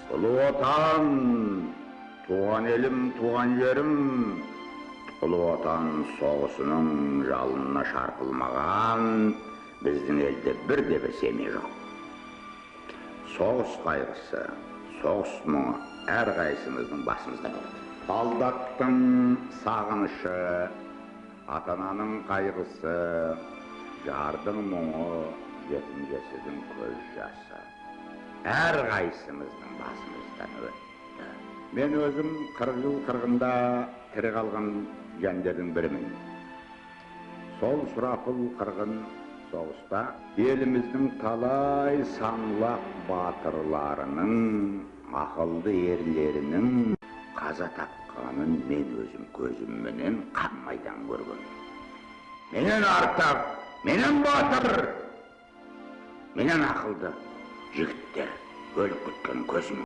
Ұлы отан, туған елім, туған жерім, ұлы отан соғысының жалынына шарпылмаған біздің елде бірде бір семей жоқ. Соғыс қайғысы, соғыс мұңы әрқайсымыздың басымызда болады. Солдаттың сағынышы, ата-ананың қайғысы, жардың мұңы, жетім жесірдің көз жасы әрқайсымыздың басымыздан өтті. Мен өзім 40 жыл қырғында тірі қалған жандардың бірімін. Сол сұрапыл қырғын соғыста еліміздің талай саңлақ батырларының, ақылды ерлерінің қаза тапқанын мен өзім көзімменен қан майдан көргенмін. Менен артық, менен батыр, менен ақылды жігіттер өліп кеткен көзім